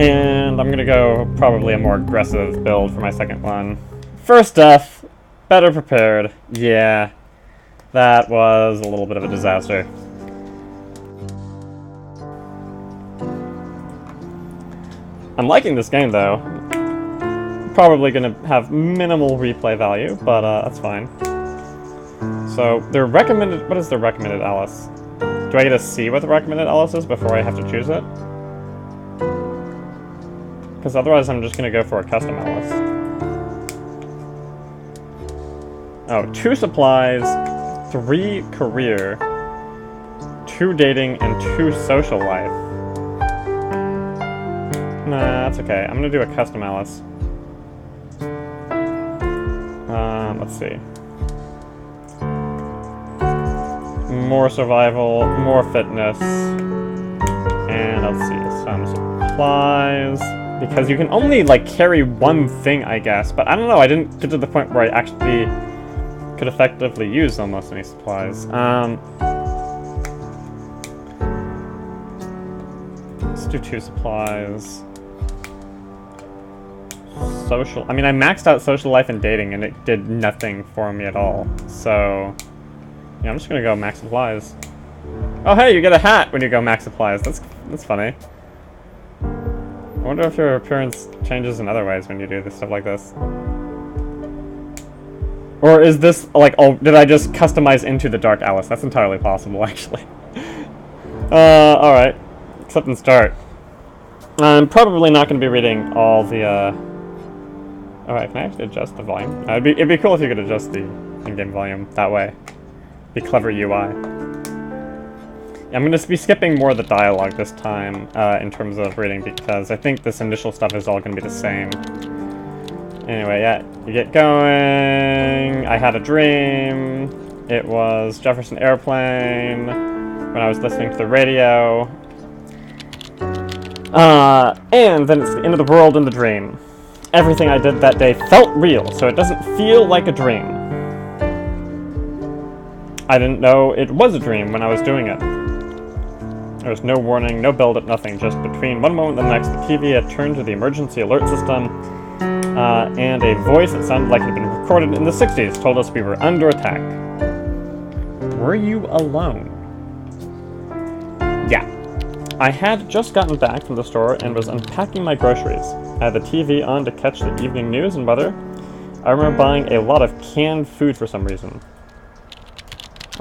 And I'm gonna go probably a more aggressive build for my second one. First death, better prepared. Yeah, that was a little bit of a disaster. I'm liking this game though. Probably gonna have minimal replay value, but that's fine. So, their recommended... What is the recommended Alice? Do I get to see what the recommended Alice is before I have to choose it? Because otherwise I'm just gonna go for a custom Alice. Oh, 2 supplies, 3 career, 2 dating, and 2 social life. Nah, that's okay. I'm gonna do a custom Alice. Let's see. More survival, more fitness, and let's see, some supplies. Because you can only, like, carry one thing, I guess. But I don't know, I didn't get to the point where I actually could effectively use almost any supplies. Let's do 2 supplies. Social... I mean, I maxed out social life and dating, and it did nothing for me at all. So... yeah, I'm just gonna go max supplies. Oh, hey, you get a hat when you go max supplies. That's funny. I wonder if your appearance changes in other ways when you do this stuff like this. Or is this, like, oh, did I just customize into the Dark Alice? That's entirely possible, actually. Alright. Accept and start. I'm probably not going to be reading all the, Alright, can I actually adjust the volume? It'd be cool if you could adjust the in-game volume that way. Be clever UI. I'm going to be skipping more of the dialogue this time, in terms of reading, because I think this initial stuff is all going to be the same. Anyway, yeah, you get going. I had a dream. It was Jefferson Airplane when I was listening to the radio. And then it's the end of the world in the dream. Everything I did that day felt real, so it doesn't feel like a dream. I didn't know it was a dream when I was doing it. There was no warning, no build-up, nothing. Just between one moment and the next, the TV had turned to the emergency alert system, and a voice that sounded like it had been recorded in the 60s told us we were under attack. Were you alone? Yeah. I had just gotten back from the store and was unpacking my groceries. I had the TV on to catch the evening news and weather. I remember buying a lot of canned food for some reason.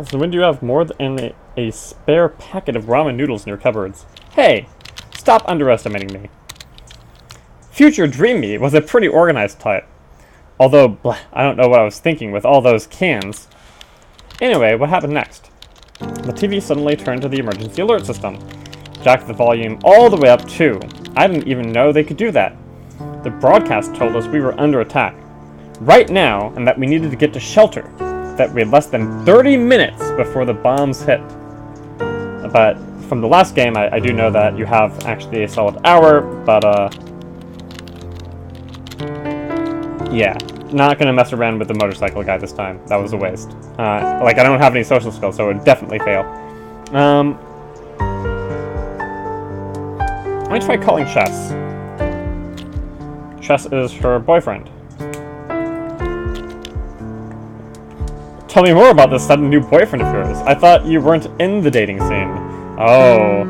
So when do you have more than a spare packet of ramen noodles in your cupboards? Hey, stop underestimating me. Future Dream Me was a pretty organized type. Although, I don't know what I was thinking with all those cans. Anyway, what happened next? The TV suddenly turned to the emergency alert system. Jacked the volume all the way up too. I didn't even know they could do that. The broadcast told us we were under attack. Right now, and that we needed to get to shelter. That we had less than 30 minutes before the bombs hit. But from the last game, I do know that you have actually a solid hour, but yeah, not gonna mess around with the motorcycle guy this time. That was a waste. Like, I don't have any social skills, so it would definitely fail. Let me try calling Chess. Chess is her boyfriend. Tell me more about this sudden new boyfriend of yours. I thought you weren't in the dating scene. Oh.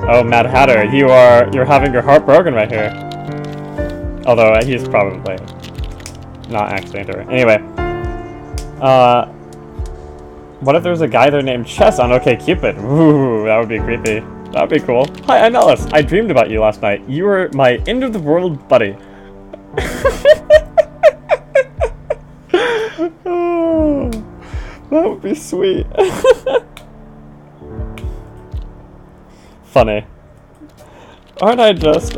Oh, Mad Hatter, you're having your heart broken right here. Although, he's probably not actually into her. Anyway. What if there's a guy there named Chess on OkCupid? Ooh, that would be creepy. That would be cool. Hi, I'm Alice. I dreamed about you last night. You were my end-of-the-world buddy. Oh, that would be sweet. Funny. Aren't I just,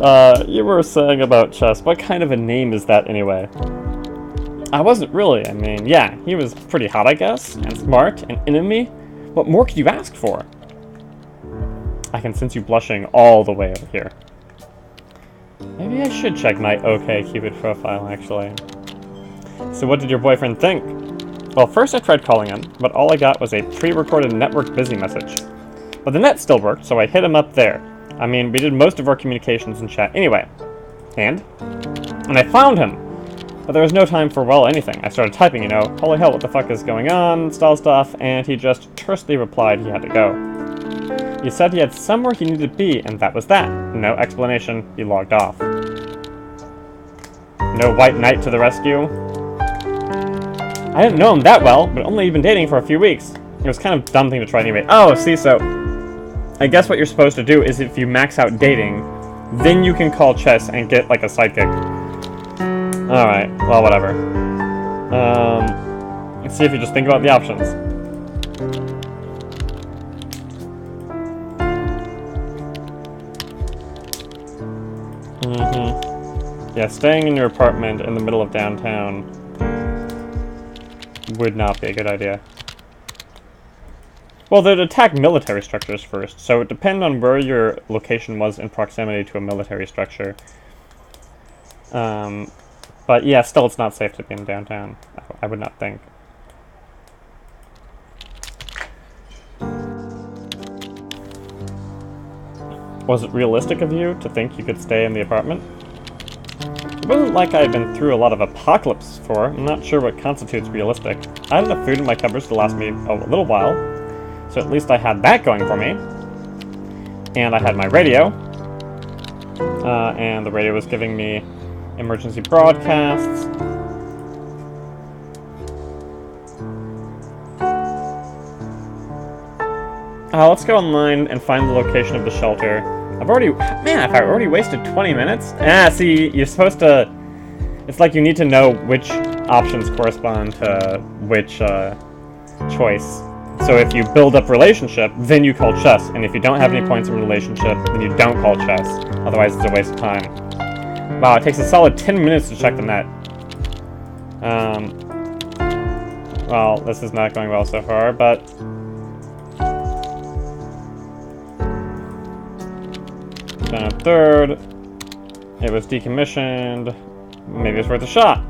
you were saying about Chess, what kind of a name is that anyway? I wasn't really, I mean, yeah, he was pretty hot, I guess, and smart, and into me. What more could you ask for? I can sense you blushing all the way over here. Maybe I should check my OkCupid profile, actually. So what did your boyfriend think? Well, first I tried calling him, but all I got was a pre-recorded network busy message. But the net still worked, so I hit him up there. I mean, we did most of our communications in chat anyway. And I found him! But there was no time for, well, anything. I started typing, you know, holy hell, what the fuck is going on, style stuff, and he just tersely replied he had to go. He said he had somewhere he needed to be, and that was that. No explanation, he logged off. No white knight to the rescue. I didn't know him that well, but only been dating for a few weeks. It was kind of a dumb thing to try anyway. Oh, see, so I guess what you're supposed to do is if you max out dating, then you can call Chess and get, like, a sidekick. Alright, well, whatever. Let's see if you just think about the options. Yeah, staying in your apartment in the middle of downtown would not be a good idea. Well, they'd attack military structures first, so it depends on where your location was in proximity to a military structure. But yeah, still it's not safe to be in downtown. I would not think. Was it realistic of you to think you could stay in the apartment? It wasn't like I had been through a lot of apocalypse before. I'm not sure what constitutes realistic. I had enough food in my cupboards to last me a little while, so at least I had that going for me. And I had my radio, and the radio was giving me emergency broadcasts. Let's go online and find the location of the shelter. I've already wasted 20 minutes? See, you're supposed to... It's like you need to know which options correspond to which choice. So if you build up relationship, then you call Chess. And if you don't have any points in relationship, then you don't call Chess. Otherwise, it's a waste of time. Wow, it takes a solid 10 minutes to check the net. Well, this is not going well so far, but... Then a third. It was decommissioned. Maybe it's worth a shot.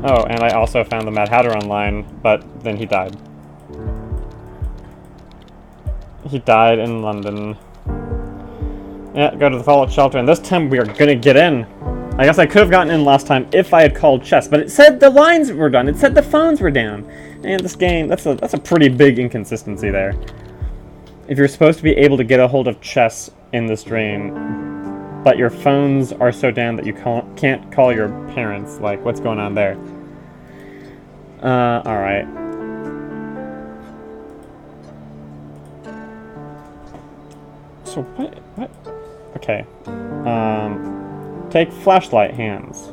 Oh, and I also found the Mad Hatter online, but then he died. He died in London. Yeah, go to the Fallout shelter, and this time we are gonna get in. I guess I could have gotten in last time if I had called Chess, but it said the lines were done. It said the phones were down. And this game, that's a pretty big inconsistency there. If you're supposed to be able to get a hold of Chess in this dream, but your phones are so down that you can't call your parents, like, what's going on there? Alright. So what? Okay. Take flashlight hands.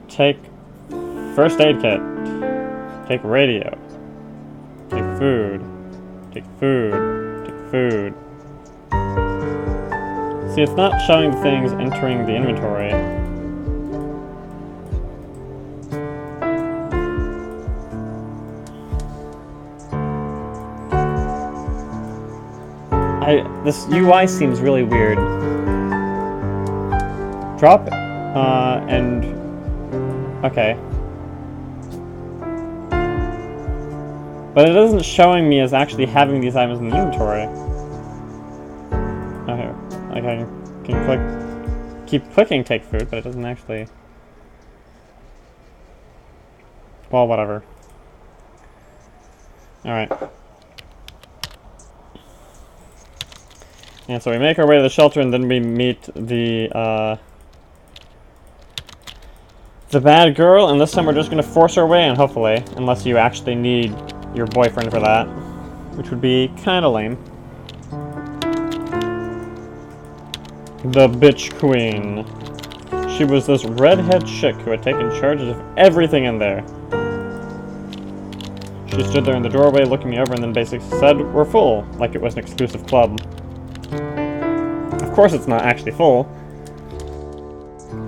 Take first aid kit. Take radio. Take food. Take food. Take food. See, it's not showing things entering the inventory. This UI seems really weird. Drop it. And... Okay. But it isn't showing me as actually having these items in the inventory. Okay. Like I can keep clicking take food, but it doesn't actually... Well, whatever. Alright. And so we make our way to the shelter, and then we meet the bad girl, and this time we're just gonna force our way in, hopefully. Unless you actually need your boyfriend for that. Which would be kinda lame. The bitch queen. She was this redhead chick who had taken charge of everything in there. She stood there in the doorway looking me over and then basically said, "We're full," like it was an exclusive club. Of course it's not actually full.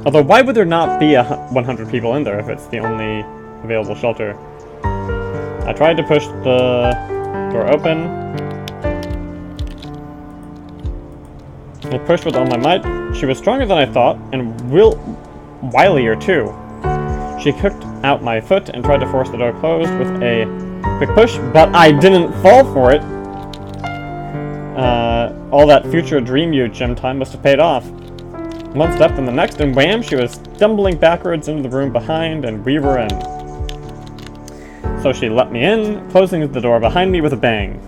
Although, why would there not be 100 people in there if it's the only available shelter? I tried to push the door open. I pushed with all my might. She was stronger than I thought, and wilier too. She kicked out my foot and tried to force the door closed with a quick push, but I didn't fall for it. All that future dream you gym time must have paid off. One step, then the next, and wham, she was stumbling backwards into the room behind, and we were in. So she let me in, closing the door behind me with a bang.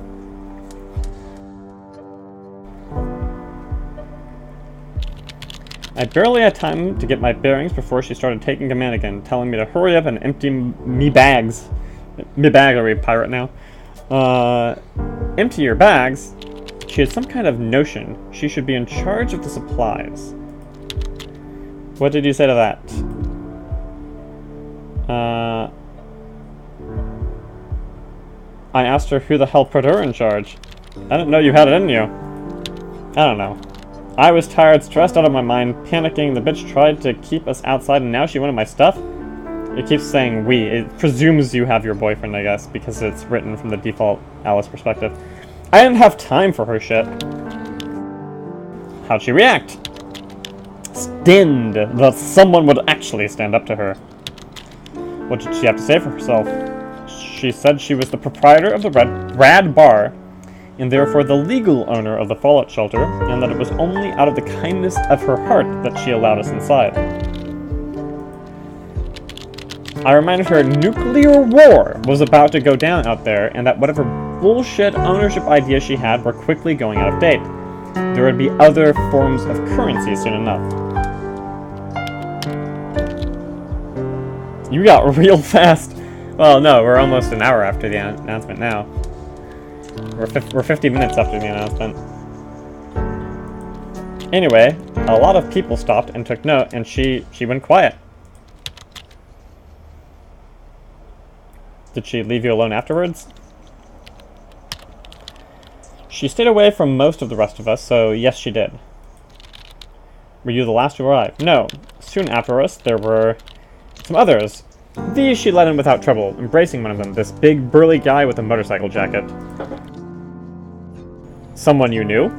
I barely had time to get my bearings before she started taking command again, telling me to hurry up and empty me bags. Me bag, are we pirate now? Empty your bags? She had some kind of notion she should be in charge of the supplies. What did you say to that? I asked her who the hell put her in charge. I didn't know you had it in you. I don't know. I was tired, stressed out of my mind, panicking. The bitch tried to keep us outside, and now she wanted my stuff? It keeps saying we. It presumes you have your boyfriend, I guess, because it's written from the default Alice perspective. I didn't have time for her shit. How'd she react? Stunned that someone would actually stand up to her. What did she have to say for herself? She said she was the proprietor of the Rad Bar, and therefore the legal owner of the fallout shelter, and that it was only out of the kindness of her heart that she allowed us inside. I reminded her nuclear war was about to go down out there, and that whatever bullshit ownership ideas she had were quickly going out of date. There would be other forms of currency soon enough. You got real fast. Well, no, we're almost an hour after the announcement now. We're 50 minutes after the announcement. Anyway, a lot of people stopped and took note, and she went quiet. Did she leave you alone afterwards? She stayed away from most of the rest of us, so yes, she did. Were you the last to arrive? No. Soon after us, there were some others. These she let in without trouble, embracing one of them, this big, burly guy with a motorcycle jacket. Someone you knew?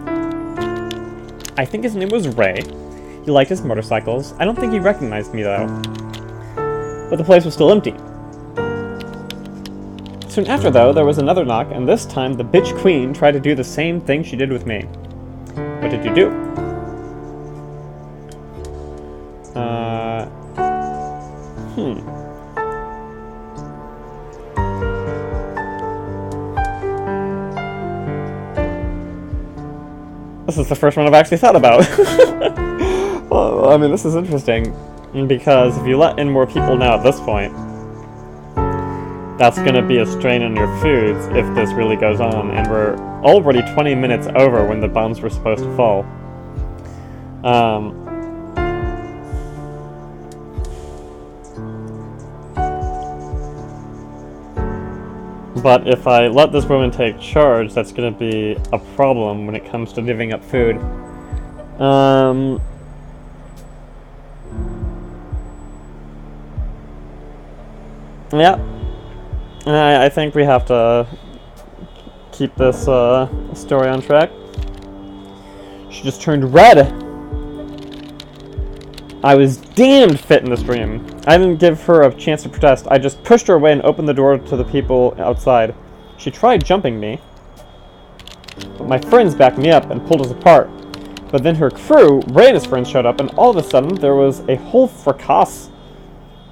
I think his name was Ray. He liked his motorcycles. I don't think he recognized me, though. But the place was still empty. Soon after, though, there was another knock, and this time the bitch queen tried to do the same thing she did with me. What did you do? This is the first one I've actually thought about. Well, I mean, this is interesting, because if you let in more people now at this point, that's gonna be a strain on your foods if this really goes on, and we're already 20 minutes over when the bombs were supposed to fall. But if I let this woman take charge, that's gonna be a problem when it comes to divvying up food. Yeah. I think we have to keep this story on track. She just turned red. I was damned fit in this dream. I didn't give her a chance to protest. I just pushed her away and opened the door to the people outside. She tried jumping me, but my friends backed me up and pulled us apart. But then her crew, Ray and his friends, showed up, and all of a sudden there was a whole fracas.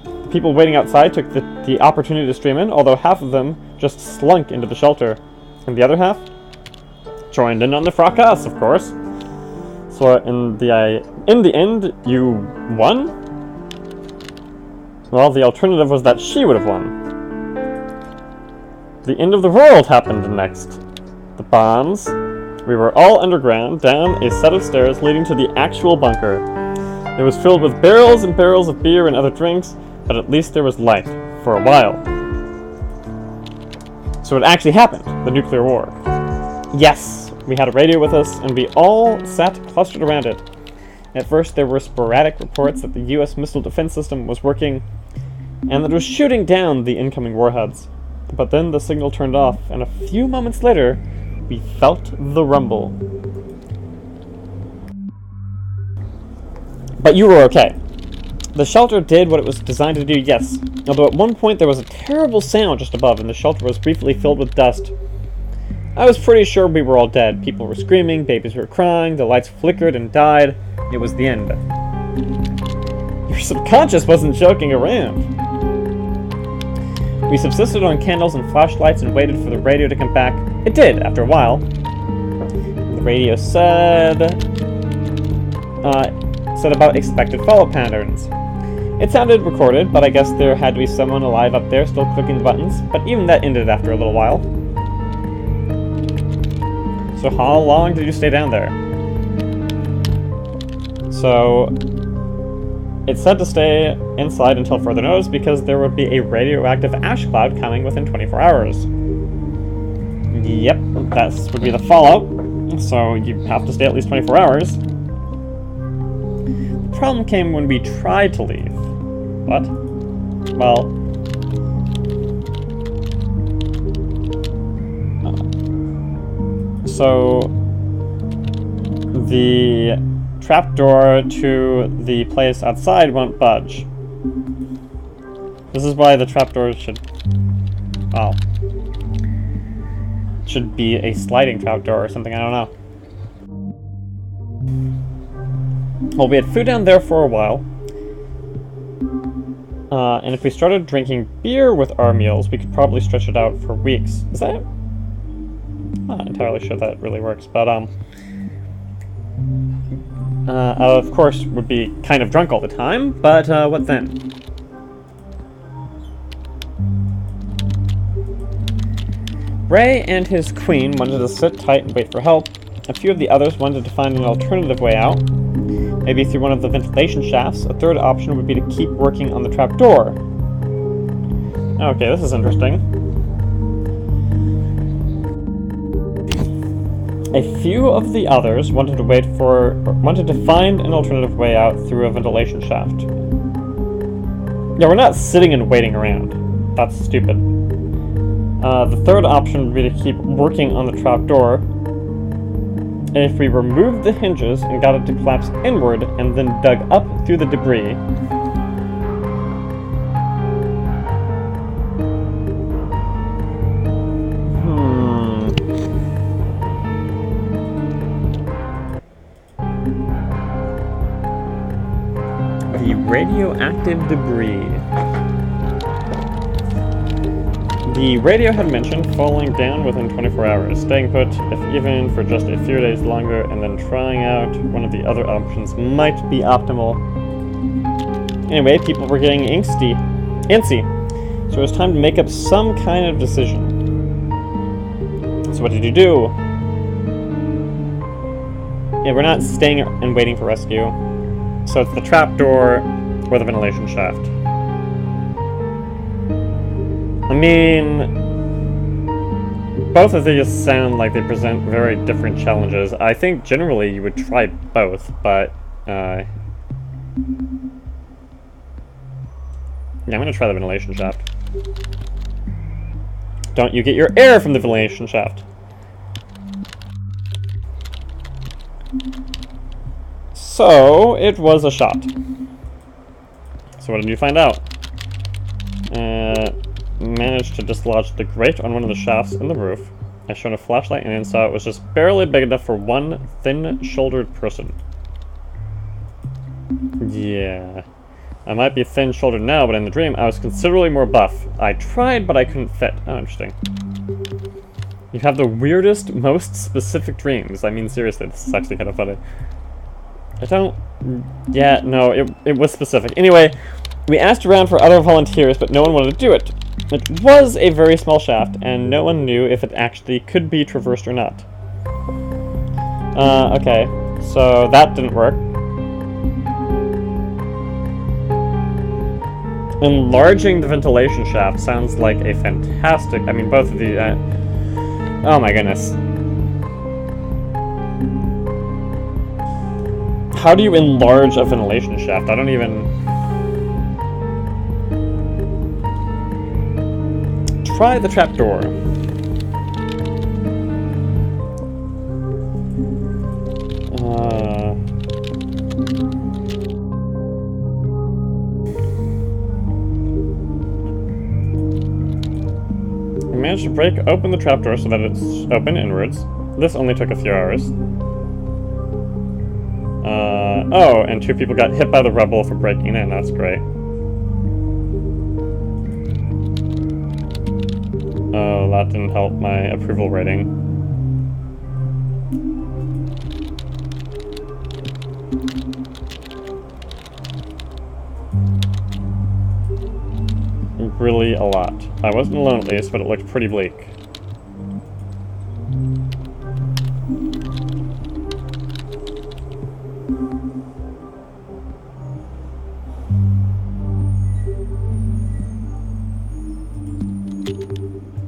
The people waiting outside took the opportunity to stream in, although half of them just slunk into the shelter, and the other half joined in on the fracas, of course. So in the end, you won? Well, the alternative was that she would have won. The end of the world happened next. The bombs. We were all underground, down a set of stairs leading to the actual bunker. It was filled with barrels and barrels of beer and other drinks, but at least there was light, for a while. So it actually happened, the nuclear war. Yes, we had a radio with us, and we all sat clustered around it. At first, there were sporadic reports that the US missile defense system was working, and that it was shooting down the incoming warheads. But then the signal turned off, and a few moments later, we felt the rumble. But you were okay. The shelter did what it was designed to do, yes. Although at one point there was a terrible sound just above and the shelter was briefly filled with dust. I was pretty sure we were all dead. People were screaming, babies were crying, the lights flickered and died. It was the end. Your subconscious wasn't joking around. We subsisted on candles and flashlights and waited for the radio to come back. It did, after a while. The radio said about expected follow patterns. It sounded recorded, but I guess there had to be someone alive up there still clicking the buttons, but even that ended after a little while. So how long did you stay down there? So it said to stay inside until further notice because there would be a radioactive ash cloud coming within 24 hours. Yep, that would be the fallout, so you have to stay at least 24 hours. The problem came when we tried to leave. What? Well... so... the trapdoor to the place outside won't budge. This is why the trapdoor should... well... should be a sliding trapdoor or something, I don't know. Well, we had food down there for a while. And if we started drinking beer with our meals, we could probably stretch it out for weeks. Is that... I'm not entirely sure that really works, but, of course, would be kind of drunk all the time, but, what then? Ray and his queen wanted to sit tight and wait for help. A few of the others wanted to find an alternative way out. Maybe through one of the ventilation shafts. A third option would be to keep working on the trapdoor. Okay, this is interesting. A few of the others wanted to find an alternative way out through a ventilation shaft. Yeah, we're not sitting and waiting around. That's stupid. The third option would be to keep working on the trapdoor. And if we removed the hinges and got it to collapse inward and then dug up through the debris, the radioactive debris. The radio had mentioned falling down within 24 hours, staying put, if even for just a few days longer, and then trying out one of the other options might be optimal. Anyway, people were getting antsy, so it was time to make up some kind of decision. So what did you do? Yeah, we're not staying and waiting for rescue, so it's the trapdoor or the ventilation shaft. I mean, both of these sound like they present very different challenges. I think generally you would try both, but, yeah, I'm gonna try the ventilation shaft. Don't you get your air from the ventilation shaft. So, it was a shot. So what did you find out? Managed to dislodge the grate on one of the shafts in the roof. I shone a flashlight and saw it was just barely big enough for one thin-shouldered person. Yeah. I might be thin-shouldered now, but in the dream I was considerably more buff. I tried, but I couldn't fit. Oh, interesting. You have the weirdest, most specific dreams. I mean, seriously, this is actually kind of funny. I don't... yeah, no, it was specific. Anyway, we asked around for other volunteers, but no one wanted to do it. It was a very small shaft, and no one knew if it actually could be traversed or not. Okay, so that didn't work. Enlarging the ventilation shaft sounds like a fantastic... I mean, both of the... oh my goodness. How do you enlarge a ventilation shaft? I don't even... Try the trapdoor. managed to break open the trapdoor so that it's open inwards. This only took a few hours. Oh, and 2 people got hit by the rubble for breaking in. That's great. Oh, that didn't help my approval rating. Really a lot. I wasn't alone at least, but it looked pretty bleak.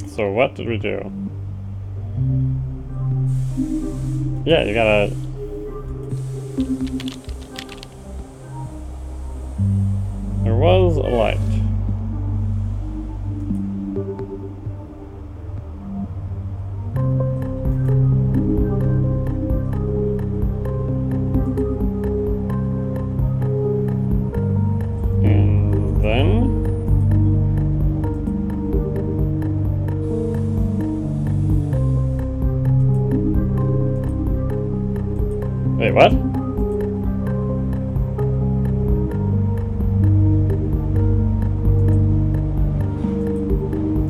So what did we do? Yeah, you gotta... There was a light. And then... Wait, what?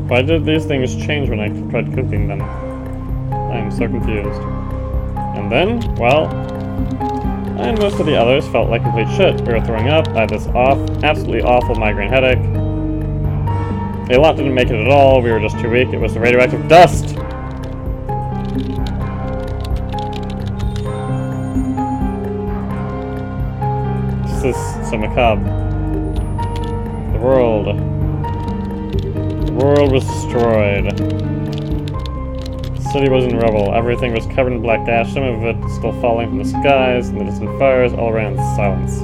Why did these things change when I tried cooking them? I'm so confused. And then, well, I and most of the others felt like complete shit. We were throwing up, I had this absolutely awful migraine headache. A lot didn't make it at all, we were just too weak, it was the radioactive dust! This is so macabre. The world was destroyed. The city was in rubble. Everything was covered in black ash, some of it still falling from the skies, and the distant fires all around. Silence.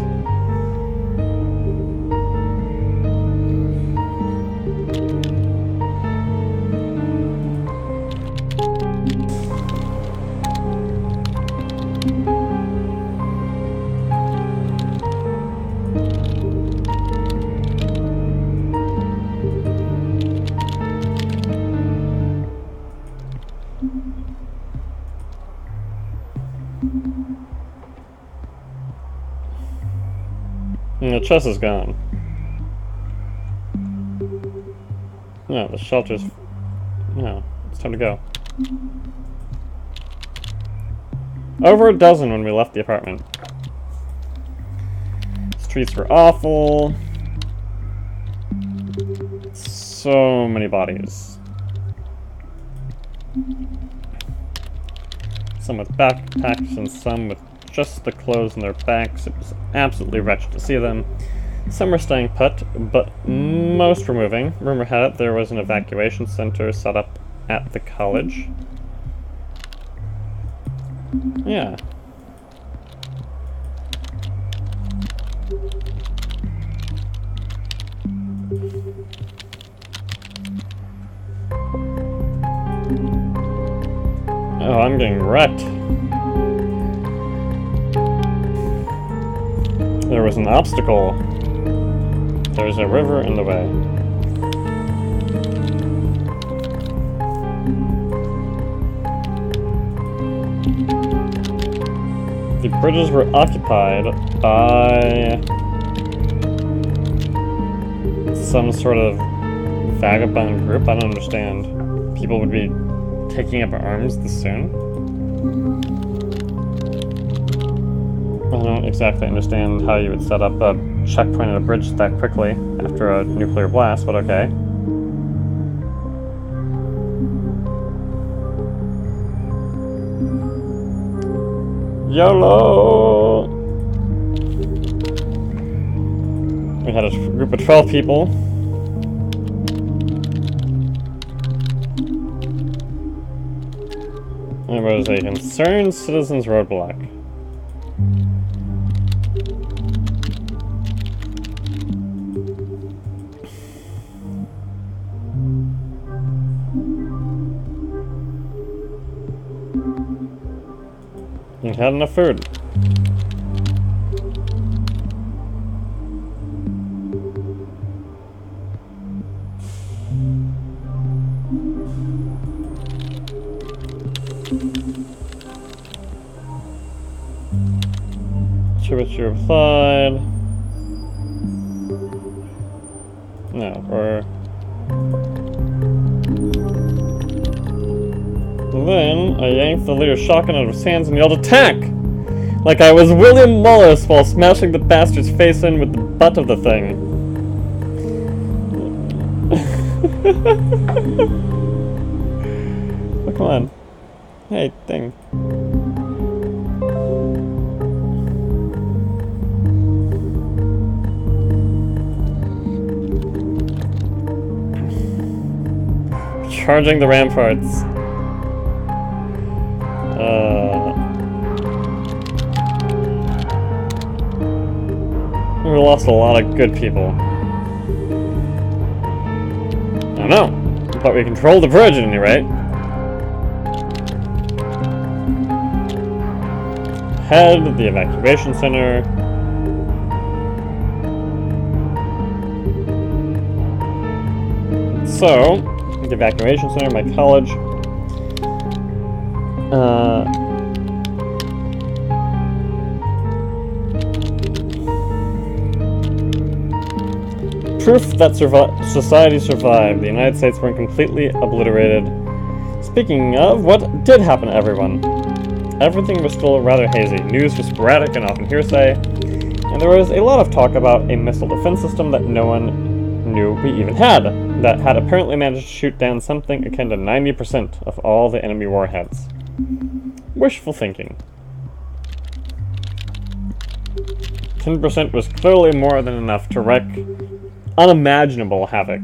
The chest is gone. No, the shelter's... No, it's time to go. Over a dozen when we left the apartment. Streets were awful. So many bodies. Some with backpacks and some with just the clothes on their backs. It was absolutely wretched to see them. Some were staying put, but most were moving. Rumor had it there was an evacuation center set up at the college. Yeah. Oh, I'm getting wrecked. There was an obstacle. There's a river in the way. The bridges were occupied by some sort of vagabond group. I don't understand. People would be taking up arms this soon. I don't exactly understand how you would set up a checkpoint at a bridge that quickly after a nuclear blast, but okay. YOLO! We had a group of 12 people. There was a concerned citizens roadblock. You had enough food. to which you replied. No, or... Then, I yanked the leader's shotgun out of his hands and yelled, "Attack!" Like I was William Wallace while smashing the bastard's face in with the butt of the thing. Oh, come on. Hey, thing. Charging the ramparts. We lost a lot of good people. I don't know, but we controlled the bridge at any rate. Head the evacuation center. So, the evacuation center, my college. Proof that society survived. The United States weren't completely obliterated. Speaking of, what did happen to everyone? Everything was still rather hazy. News was sporadic and often hearsay. And there was a lot of talk about a missile defense system that no one knew we even had, that had apparently managed to shoot down something akin to 90% of all the enemy warheads. Wishful thinking. 10% was clearly more than enough to wreak unimaginable havoc.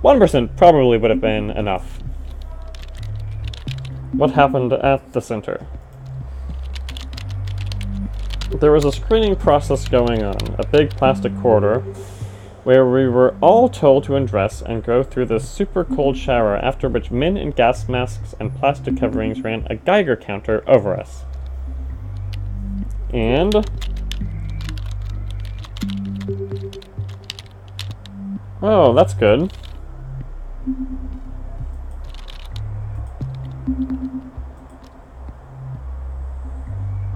1% probably would have been enough. What happened at the center? There was a screening process going on, a big plastic corridor, where we were all told to undress and go through this super cold shower, after which men in gas masks and plastic coverings ran a Geiger counter over us. And... oh, that's good.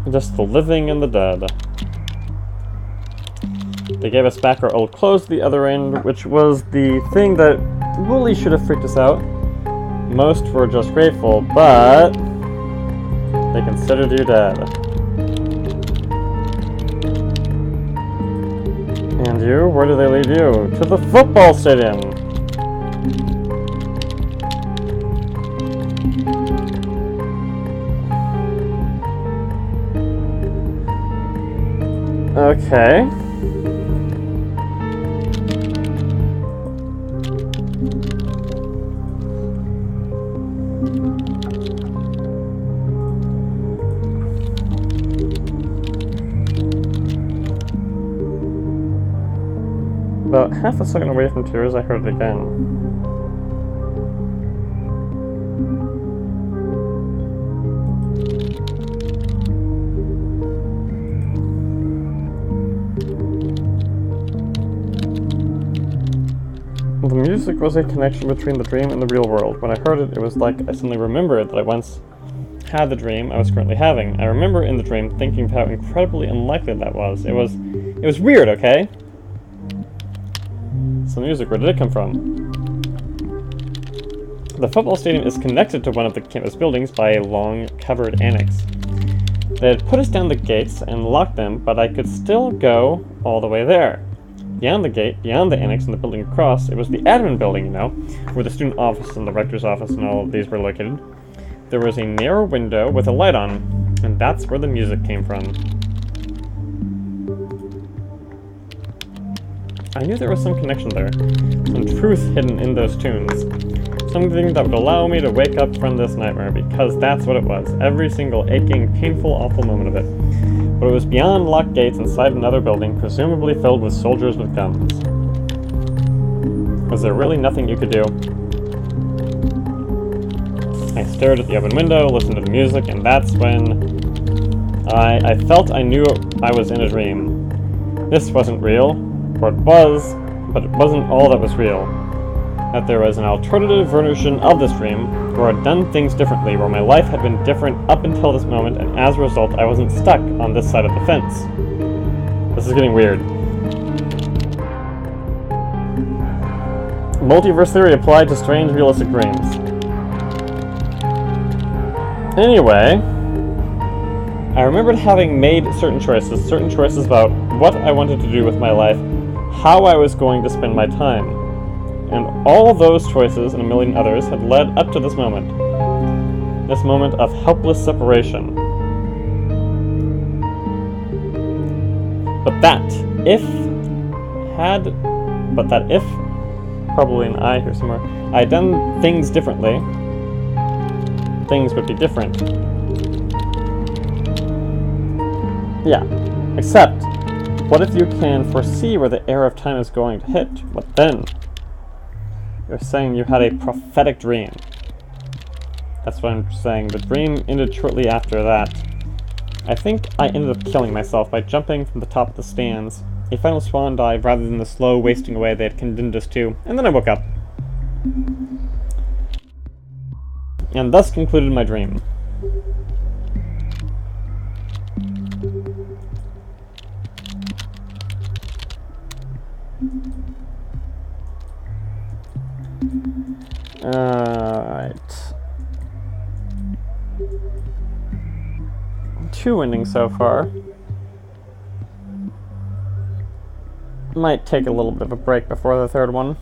Just the living and the dead. They gave us back our old clothes at the other end, which was the thing that really should have freaked us out. Most were just grateful, but they considered you dead. And you? Where do they lead you? To the football stadium! Okay. About half a second away from tears, I heard it again. The music was a connection between the dream and the real world. When I heard it, it was like I suddenly remembered that I once had the dream I was currently having. I remember in the dream thinking of how incredibly unlikely that was. It was weird, okay? So music, where did it come from? The football stadium is connected to one of the campus buildings by a long, covered annex. They had put us down the gates and locked them, but I could still go all the way there. Beyond the gate, beyond the annex and the building across, it was the admin building, you know, where the student office and the rector's office and all of these were located. There was a narrow window with a light on, and that's where the music came from. I knew there was some connection there, some truth hidden in those tunes. Something that would allow me to wake up from this nightmare, because that's what it was. Every single aching, painful, awful moment of it. But it was beyond locked gates inside another building, presumably filled with soldiers with guns. Was there really nothing you could do? I stared at the open window, listened to the music, and that's when I felt I knew I was in a dream. This wasn't real. Or it was, but it wasn't all that was real. that there was an alternative version of this dream where I'd done things differently, where my life had been different up until this moment, and as a result, I wasn't stuck on this side of the fence. This is getting weird. Multiverse theory applied to strange realistic dreams. Anyway, I remembered having made certain choices about what I wanted to do with my life, how I was going to spend my time. And all those choices and a million others had led up to this moment of helpless separation. But that if, probably an I here somewhere, I had done things differently, things would be different. Yeah, except, what if you can foresee where the arrow of time is going to hit? What then? You're saying you had a prophetic dream. That's what I'm saying. The dream ended shortly after that. I think I ended up killing myself by jumping from the top of the stands. A final swan dive rather than the slow wasting away they had condemned us to, and then I woke up. And thus concluded my dream. Alright. 2 endings so far. Might take a little bit of a break before the third one.